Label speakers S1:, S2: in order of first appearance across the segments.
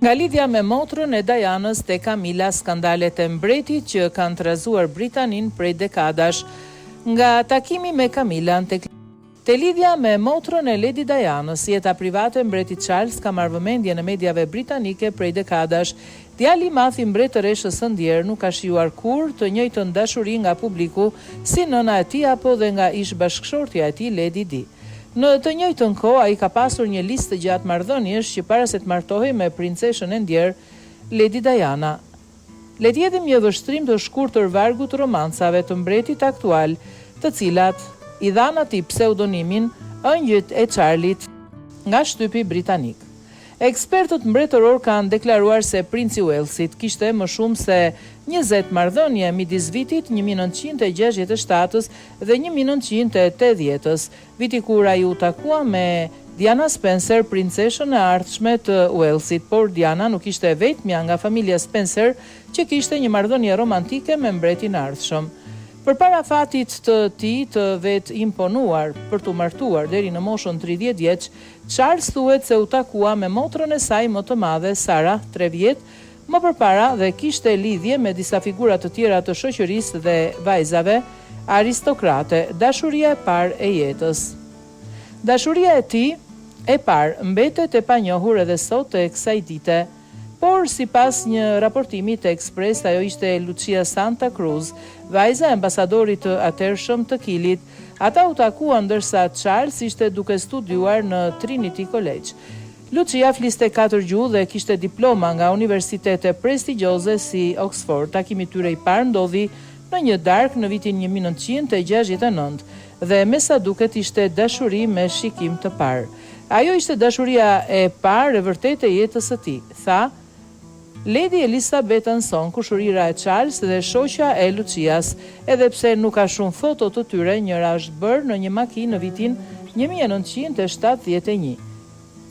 S1: Nga lidhja me motrën e Dianës te Camilla, skandalet e mbretit që kanë trazuar Britanin prej dekadash. Nga takimi me Camillan te lidhja me motrën e Lady Dianës, jeta private e mbretit Charles ka marrë vëmendje në mediave britanike prej dekadash. Djali i madh i mbretëreshës së ndjer nuk ka shijuar kur të njëjtën dashuri nga publiku si nëna e tij apo dhe nga ish bashkëshortja e tij Lady Di. Në të njëjtën kohë, ai ka pasur një listë të gjatë marrëdhënies që para se të martohej me princeshën e ndjer, Lady Diana. Le të jepim një vështrim të shkurtër vargu të romancave të mbretit aktual, të cilat i dhanë atij pseudonimin Ëngjëjt e Charlit nga shtypi britanik. Ekspertët mbretëror kanë deklaruar se princi i Walesit kishte më shumë se 20 marrëdhënie midis vitit 1967 dhe 1980, viti kur ai u takua me Diana Spencer, princeshën e ardhshme të Walesit, por Diana nuk ishte e vetmja nga familja Spencer që kishte një marrëdhënie romantike me mbretin e ardhshëm. Përpara fatit të tij të vetë imponuar për të martuar deri në moshën 30 vjeç, Charles thuhet se u takua me motrën e saj më të madhe, Sarah, 3 vjet më përpara dhe kishte lidhje me disa figura të tjera të shoqërisë dhe vajzave aristokrate, dashuria e parë e jetës. Dashuria e tij e parë mbetet e panjohur edhe sot e kësaj dite. Por, sipas një raportimi të Express, ajo ishte Lucia Santa Cruz, vajza e ambasadorit të atërshëm të Kilit. Ata u takuan ndërsa Charles ishte duke studiuar në Trinity College. Lucia fliste 4 gjuhë dhe kishte diploma nga universitete prestigjioze si Oxford. Takimi tyre i parë ndodhi në një darkë në vitin 1969 dhe me sa duket ishte dashuri me shikim të parë. Ajo ishte dashuria e parë e vërtetë e jetës së tij, tha Lady Elizabeth Anson, kushërira e Charles dhe shoqja e Lucias, edhe pse nuk ka shumë foto të tyre, njëra është bërë në një makinë në vitin 1971.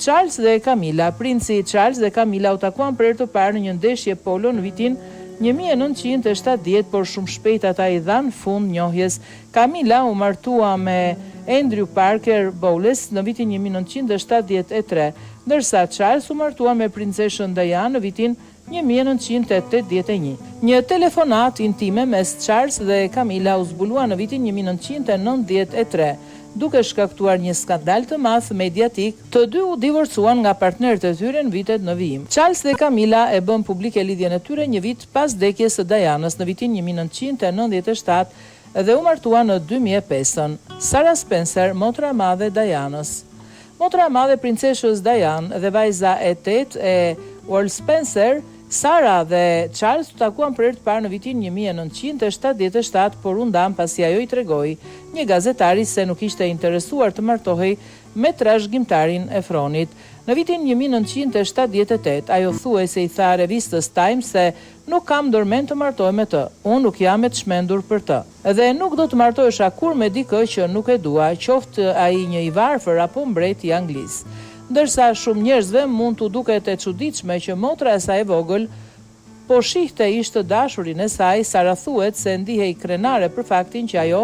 S1: Charles dhe Camilla, princi Charles dhe Camilla u takuan për herë të parë në një ndeshje polo në vitin 1970, por shumë shpejt ata i dhanë fund njohjes. Camilla u martua me Andrew Parker Bowles në vitin 1973, ndërsa Charles u martua me princeshën Diana në vitin 1981. Një telefonat intime mes Charles dhe Camilla u zbulua në vitin 1993, duke shkaktuar një skandal të madh mediatik. Të dy u divorcuan nga partnerët e tyre në vitet në vijim. Charles dhe Camilla e bën publike lidhjen e tyre një vit pas vdekjes së Dianës në vitin 1997 dhe u martua në 2005. Sarah Spencer, motra e madhe e Dianës. Motra e madhe princeshës Diana dhe vajza e 8 e Earl Spencer, Sarah dhe Charles u takuan për herë të parë në vitin 1977, por u ndan pasi ajo i tregoi një gazetari se nuk ishte interesuar të martohej me trashëgimtarin e Fronit. Në vitin 1978, ajo thuajse i tha revistës Times se nuk kam ndërmend të martohem me të, unë nuk jam e të shmendur për të. Dhe nuk do të martohesha kur me dikë që nuk e dua, qoftë ai një i varfër apo mbret i Anglisë. Ndërsa shumë njerëzve mund t'u duket e çuditshme që motra e saj e vogël po shihte ishte dashurin e saj, Sara thuhet se ndihej krenare për faktin që ajo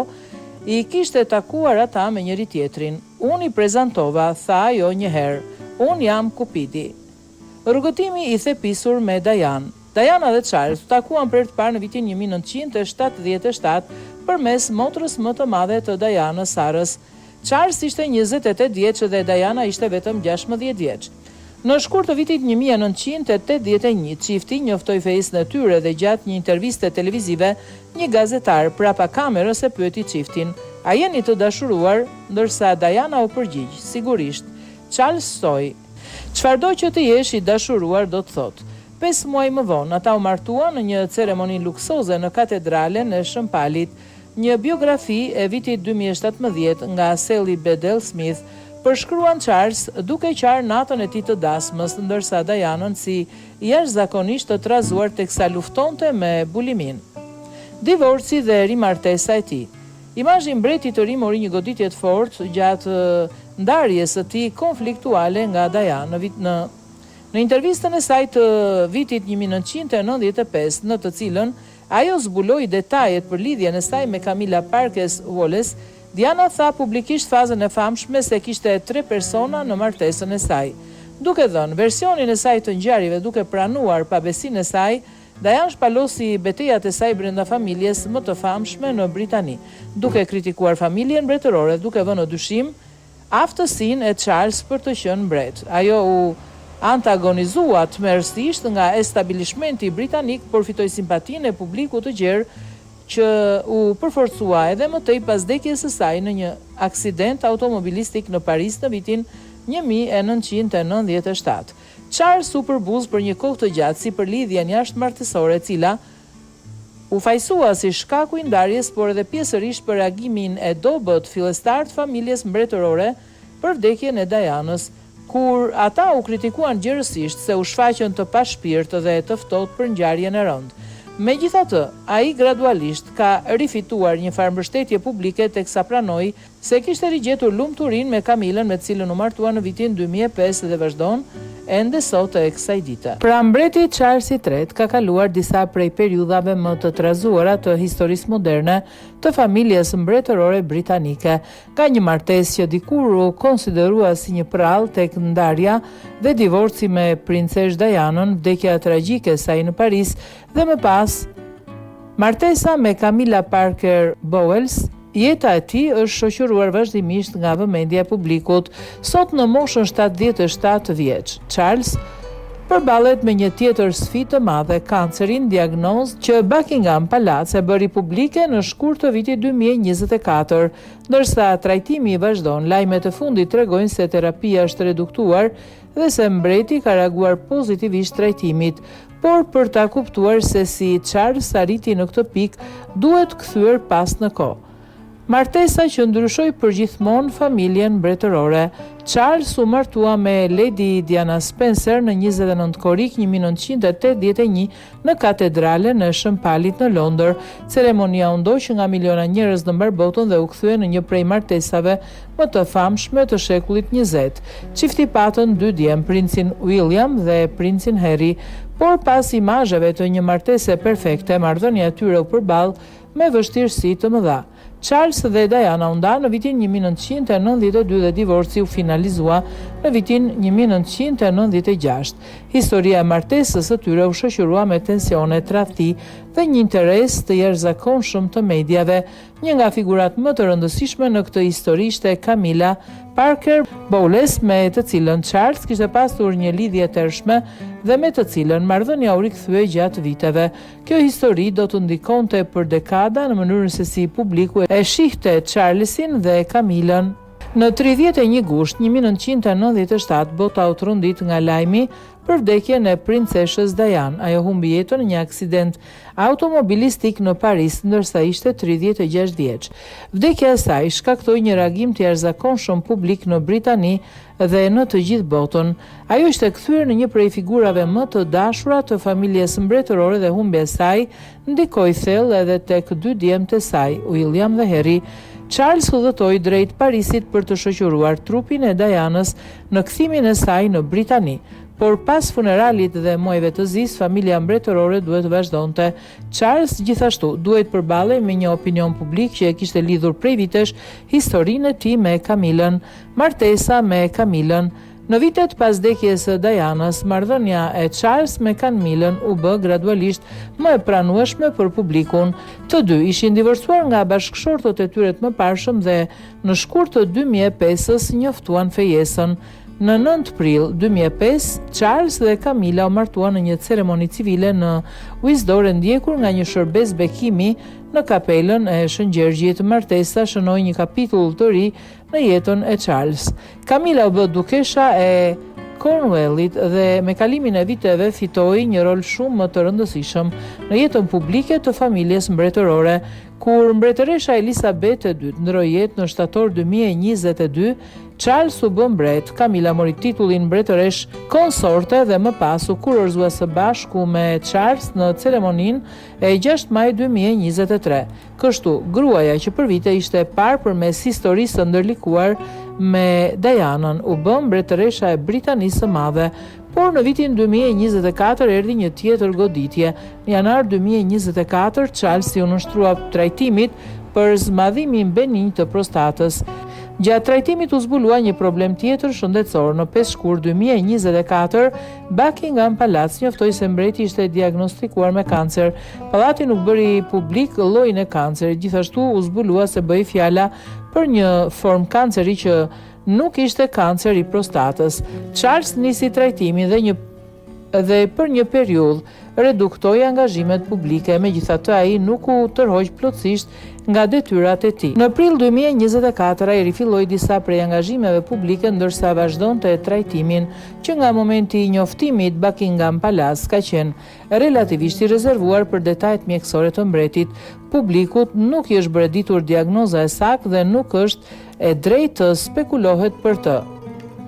S1: i kishte takuar ata me njëri tjetrin. Unë i prezantova, tha ajo një herë, unë jam Kupidi. Rrugëtimi i thepisur me Diana. Diana dhe Charles u takuan për herë të parë në vitin 1977 përmes motrës më të madhe të Dianës, Sarës. Charles ishte 28 vjeç dhe Diana ishte vetëm 16 vjeç. Në shkurt të vitit 1981, çifti njoftoi fejsën e tyre dhe gjatë një interviste televizive, një gazetar prapa kamerës e pyeti çiftin: "A jeni të dashuruar?" Ndërsa Diana u përgjigj: "Sigurisht." Charles thoi: "Çfarëdo që të jesh i dashuruar do të thotë." 5 muaj më vonë, ata u martuan në një ceremoni luksoze në katedralen e Shëmpalit. Një biografi e vitit 2017 nga Sally Bedell Smith përshkruan Charles duke qarë natën e tij të dasmës, ndërsa Dianën si jashtëzakonisht të trazuar teksa luftonte me bulimin. Divorci dhe rimartesa e tij. Imazhi i mbretit të ri mori një goditje të fortë gjatë ndarjes së tij konfliktuale nga Diana në intervistën e saj të vitit 1995, në të cilën ajo zbuloi detajet për lidhjen e saj me Camilla Parker Wallace. Diana tha publikisht fazën e famshme se kishte 3 persona në martesën e saj. Duke dhënë versionin e saj të ngjarjeve duke pranuar pabesinë e saj, Diana shpalosi betejat e saj brenda familjes më të famshme në Britani, duke kritikuar familjen mbretërore, duke vënë në dyshim aftësinë e Charles për të qenë mbret. Ajo u antagonizua tmerrsisht nga establishmenti britanik, por fitoi simpatinë e publikut të gjerë që u përforcua edhe më tej pas vdekjes së saj në një aksident automobilistik në Paris në vitin 1997. Charles u përbuz për një kohë të gjatë si për lidhjen jashtëmartësore, e cila u fajsua si shkaku i ndarjes, por edhe pjesërisht për reagimin e dobët fillestar të familjes mbretërore për vdekjen e Dianës, kur ata u kritikuan gjerësisht se u shfaqën të pashpirt dhe të ftohtë për ngjarjen e rëndë. Megjithatë, ai gradualisht ka rifituar një farë mbështetje publike teksa pranoi se kishte rigjetur lumturinë me Camillën, me të cilën u martua në vitin 2005 dhe vazhdon ende sot e kësaj dite. Pra mbreti Charles III ka kaluar disa prej periudhave më të trazuara të historisë moderne të familjes mbretërore britanike. Ka një martesë që dikur u konsiderua si një prallë tek ndarja dhe divorci me princesh Dianën, vdekja tragjike e saj në Paris dhe më pas martesa me Camilla Parker Bowles. Jeta e tij është shoqëruar vazhdimisht nga vëmendja e publikut. Sot në moshën 77 vjeç, Charles përballet me një tjetër sfidë të madhe, kancerin, diagnozë që Buckingham Palace e bëri publike në shkurt të vitit 2024, ndërsa trajtimi i vazhdon. Lajmet e fundit tregojnë se terapia është reduktuar dhe se mbreti ka reaguar pozitivisht trajtimit, por për ta kuptuar se si Charles arriti në këtë pikë, duhet kthyer pas në kohë. Martesa që ndryshoi përgjithmonë familjen mbretërore. Charles u martua me Lady Diana Spencer në 29 korrik 1981 në katedralen e Shëmpalit në Londër. Ceremonia u ndoq nga miliona njerëz në mbar botën dhe u kthye në një prej martesave më të famshme të shekullit 20. Çifti patën 2 djem, princin William dhe princin Harry, por pas imazheve të një martese perfekte, marrëdhënia e tyre u përball me vështirësi të mëdha. Charles dhe Diana u ndan në vitin 1992 dhe divorci u finalizua në vitin 1996. Historia e martesës së tyre u shoqërua me tensione, tradhti dhe një interes të jashtëzakonshëm të mediave. Një nga figurat më të rëndësishme në këtë histori ishte Camilla Parker Bowles, me të cilën Charles kishte pasur një lidhje tërshme dhe me të cilën marrëdhënia u rikthye gjatë viteve. Kjo histori do të ndikonte për dekada në mënyrën se si publiku e shihte Charlesin dhe Camillën. Në 31 gusht 1997, bota u trondit nga lajmi për vdekjen e princeshës Diana. Ajo humbi jetën në një aksident automobilistik në Paris, ndërsa ishte 36 vjeç. Vdekja e saj shkaktoi një reagim të jashtëzakonshëm publik në Britani dhe në të gjithë botën. Ajo ishte kthyer në një prej figurave më të dashura të familjes mbretërore dhe humbja e saj ndikoi thellë edhe tek 2 djemtë e saj, William dhe Harry. Charles udhëtoi drejt Parisit për të shoqëruar trupin e Dianës në kthimin e saj në Britani. Por pas funeralit dhe muajve të zis, familja mbretërore duhet vazhdonte. Charles gjithashtu duhet përballej me një opinion publik që e kishte lidhur prej vitesh historinë e tij me Camillën. Martesa me Camillën. Në vitet pas vdekjes së Dianës, marrëdhënia e Charles me Camillën u bë gradualisht më e pranueshme për publikun. Të dy ishin divorcuar nga bashkëshortët e tyre të mëparshëm dhe në shkurt të 2005-s njoftuan fejesën. Në 9 prill 2005, Charles dhe Camilla u martuan në një ceremoni civile në Windsor, ndjekur nga një shërbes bekimi në kapelën e Shëngjergjit. Martesa shënoi një kapitull të ri në jetën e Charles. Camilla u bë dukesha e Cornwallit dhe me kalimin e viteve fitoi një rol shumë më të rëndësishëm në jetën publike të familjes mbretërore. Kur mbretëresha Elizabeth II ndroi jetë në shtator 2022, Charles u bë mbret. Camilla mori titullin mbretëresh konsorte dhe më pas u kurorëzua së bashku me Charles në ceremoninë e 6 maj 2023. Kështu, gruaja që për vite ishte parë përmes historisë së ndërlikuar me Dianën, u bë mbretëresha e Britanisë së Madhe. Por në vitin 2024 erdhi një tjetër goditje. Në janar 2024, Charles u nështrua trajtimit për zmadhimin benign të prostatës. Gjatë trajtimit u zbulua një problem tjetër shëndetësor. Në 5 shkurt 2024, Buckingham Palace njoftoi se mbreti ishte diagnostikuar me kancer. Pallati nuk bëri publik llojin e kancerit. Gjithashtu u zbulua se bëi fjala për një formë kanceri që nuk ishte kancer i prostatës. Charles nisi trajtimin dhe për një periudhë reduktoi angazhimet publike, megjithatë ai nuk u tërhoq plotësisht nga detyrat e tij. Në prill 2024 ai rifilloi disa prej angazhimeve publike ndërsa vazhdonte trajtimin që nga momenti i njoftimit Buckingham Palace ka qenë relativisht i rezervuar për detajet mjekësore të mbretit. Publikut nuk i është bërë ditur diagnoza e saktë dhe nuk është e drejtë të spekulohet për të.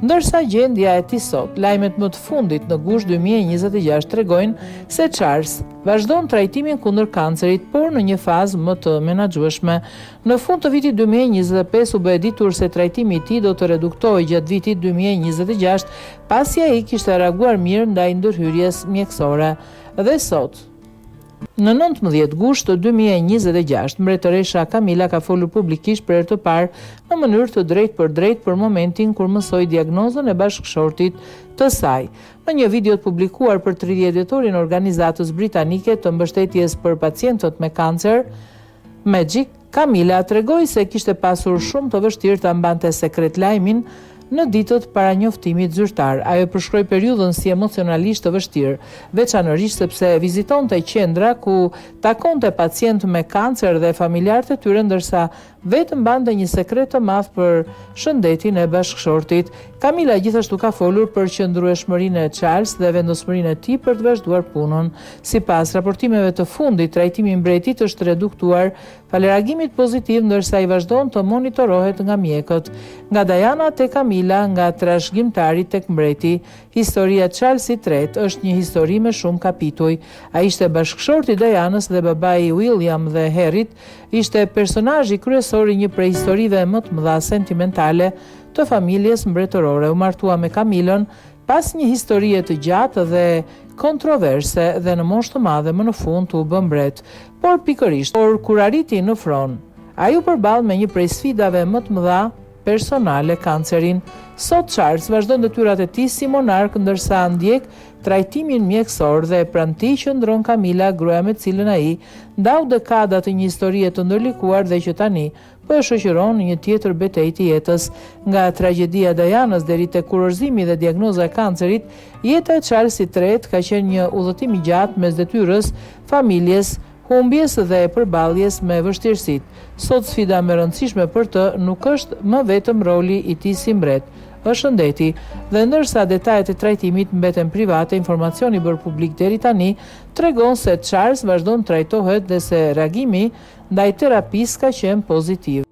S1: Ndërsa gjendja e tij sot, lajmet më të fundit në gusht 2026 tregojnë se Charles vazhdon trajtimin kundër kancerit, por në një fazë më të menaxhueshme. Në fund të vitit 2025 u bë ditur se trajtimi i tij do të reduktohej gjatë vitit 2026, pasi ai kishte reaguar mirë ndaj ndërhyrjes mjekësore. Dhe sot, në 19 gusht të 2026, mbretëresha Camilla ka folur publikisht për herë të parë në mënyrë të drejtë për drejtë për momentin kur mësoi diagnozën e bashkëshortit të saj. Në një video të publikuar për 30 dhjetorin e organizatës britanike të mbështetjes për pacientët me kancer, Magic, Camilla tregoi se kishte pasur shumë të vështirë ta mbante sekret lajmin në ditët para njoftimit zyrtar. Ajo përshkroi periudhën si emocionalisht të vështirë, veçanërisht sepse vizitonte qendra ku takonte pacientë me kancer dhe familjarët e tyre, ndërsa vetëm mbante një sekret të madh për shëndetin e bashkëshortit. Camilla gjithashtu ka folur për qëndrueshmërinë e Charles dhe vendosmërinë e tij për të vazhduar punën. Sipas raportimeve të fundit, trajtimi i mbretit është reduktuar falë reagimit pozitiv, ndërsa i vazhdon të monitorohet nga mjekët. Nga Diana te Camilla, nga trashëgimtari tek mbreti, historia e Charlesit III është një histori me shumë kapituj. Ai ishte bashkëshorti i Dianës dhe babai i William dhe Harryt, ishte personazhi kryesor i një prej historive më të mëdha sentimentale të familjes mbretërore. U martua me Camillën pas një historie të gjatë dhe kontroverse dhe në moshë të madhe më në fund u bë mbret. Por kur arriti në fron, ai u përball me një prej sfidave më të mëdha personale, kancerin. Sot Charles vazhdon detyrat e tij si monark, ndërsa ndjek trajtimin mjekësor dhe pranë tij qëndron Camilla, gruaja me cilën ai ndau dekada të një historie të ndërlikuar dhe që tani po e shoqëron në një tjetër betejë të jetës. Nga tragjedia e Dianës deri te kurorëzimi dhe diagnoza e kancerit, jeta e Charlesit III ka qenë një udhëtim i gjatë mes detyrës, familjes, humbjes dhe përballjes me vështirësitë. Sot sfida më e rëndësishme për të nuk është më vetëm roli i tij si mbret, është shëndeti, dhe ndërsa detajet e trajtimit mbeten private, informacioni bërë publik deri tani tregon se Charles vazhdon trajtohet dhe se reagimi ndaj terapisë ka qenë pozitiv.